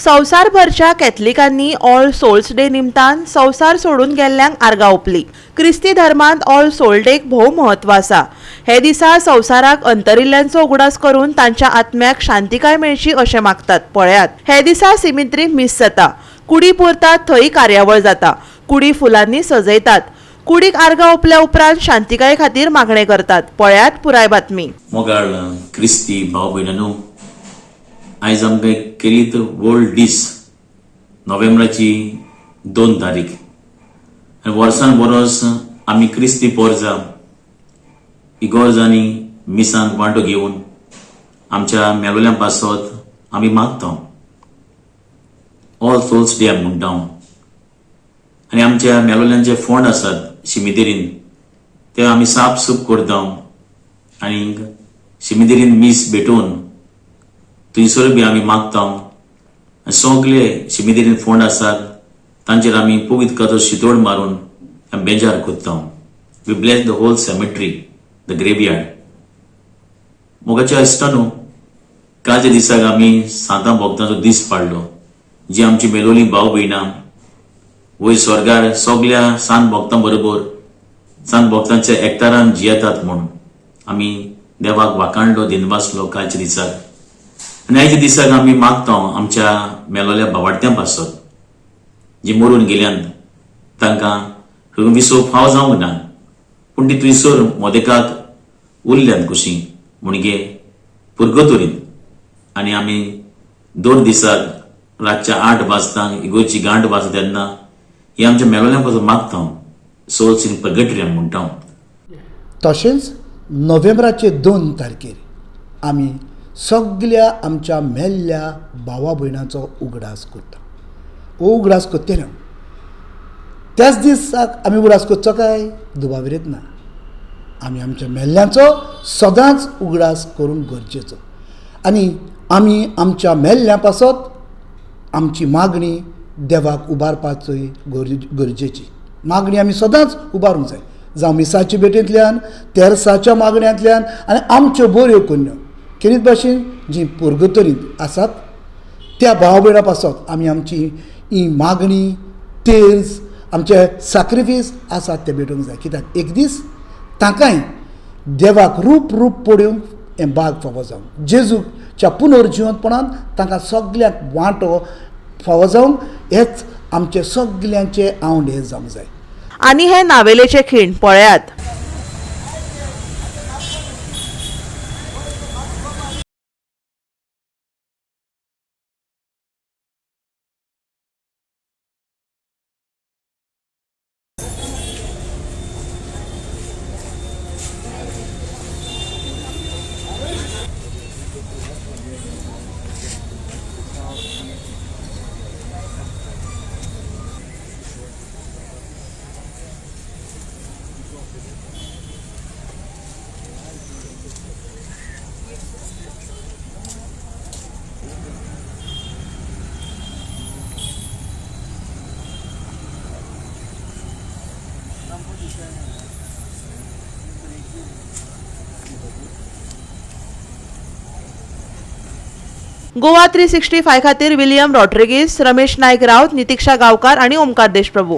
संवसारभरच्या कॅथलिकांनी all souls day निमतान संवसार सोडून गेल्ल्यांक आर्गां ओंपली। क्रिस्ती धर्मांत ऑल सोल डेक भोव महत्व आसा। हे दिसा संवसाराक अंतरिल्ल्यांचो उगडास करून तांच्या आत्म्याक शांतिकाय मेळची अशें मागतात। पळयात, हे दिसा सिमित्री मिस जाता, कुडी पुरतात थंय कार्यावळ जाता, कुडी फुलांनी सजयतात, कुडीक आर्गां ओंपल्या उपरांत शांतिकाये खातीर मागणे करतात। पळयात पुराय बातमी। मोगाळ क्रिस्ती भाव भयणांनो, आयज आमकां एक केरीत वर्ल्ड डीस नोव्हेंबराची 2 तारीख आनी वर्सान वरोस आमी क्रिस्ती पोरजां इगोर्ज आनी मिसांक वांटो घेवन आमच्या मेलोल्या पासत आमी मागता ऑल सोल्स डे म्हणटा आनी आमच्या मेलोल्यांचे फोंड आसात शिमिदेरीन ते आमी साफ सूफ करता आनी शिमिदेरीन मीस भेटून थंयसर बी आमी मागता। सगळे शिमिदेरीन फोंड आसात तांचेर आमी पवित्र काजो शितोड मारून बेजार कोत्ता। We bless the whole cemetery, the graveyard. मोगाच्या इश्टानो, कालच्या दिसाक आमी सांतां भोगतांचो दीस पाडलो, जी आमची मेलोली भाव भयणां वयर स्वर्गार सगळ्या सांत भोगतां बरोबर सांत भोगतांच्या एकठारान जियेतात म्हणून आमी देवाक वाखाणलो दिनवासलो कालच्या दिसाक। आनी आयच्या दिसाक आमी मागता आमच्या मेलोल्या भावार्थ्यां पासत जी मरून गेल्यान तांकां विसो फाव जावंक ना, पूण ती थंयसर मोदेकाक उरल्यात कशी म्हणजे पुर्गतोरीन। आनी आमी 2 दिसाक रातच्या 8 वाजतांक इगोरची गांठ वाजता तेन्ना ही आमच्या मेलोल्या पासून मागता सोल्स इन पर्गटरी म्हणटा। तशेंच नोव्हेंबराचे 2 तारखेर आमी सगळ्या आमच्या मेल्ल्या भावा भयणांचो उगडास करता। हो उगडास करतले त्याच दिसाक आमी उगडास करचो काय दुबाविरीत ना, आमी आमच्या मेल्ल्यांचो सदांच उगडास करून गरजेचो। आनी आमी आमच्या मेल्ल्या पासत आमची मागणी देवाक उबारपाचोय गरजेची। मागणी आमी सदांच उबारूंक जाय, जावं मिसाच्या भेटेंतल्यान, तेरसाच्या मागण्यांतल्यान आनी आमच्यो बऱ्यो कन्यो केरीत भाशेन जी पुर्गतोरींत आसात त्या भाव भयणां पासत आमी आमची ही मागणी तेर्स आमचे सॅक्रिफीस आसात ते भेटूंक जाय। कित्याक एक दीस तांकांय देवाक रूप पडूंक हें भाग फावो जावंक, जेजूच्या पुनर्जिवंतपणान तांकां सगळ्यांक वांटो फावो जावंक हेच आमचे सगळ्यांचे आवड हे जावंक जाय। आनी हे नावेलेचे खीण पळयात। गोवा 365 खातीर विलियम रॉड्रिगीस, रमेश नायक राउत, नितीक्षा गांवकार आणि ओमकार देशप्रभू।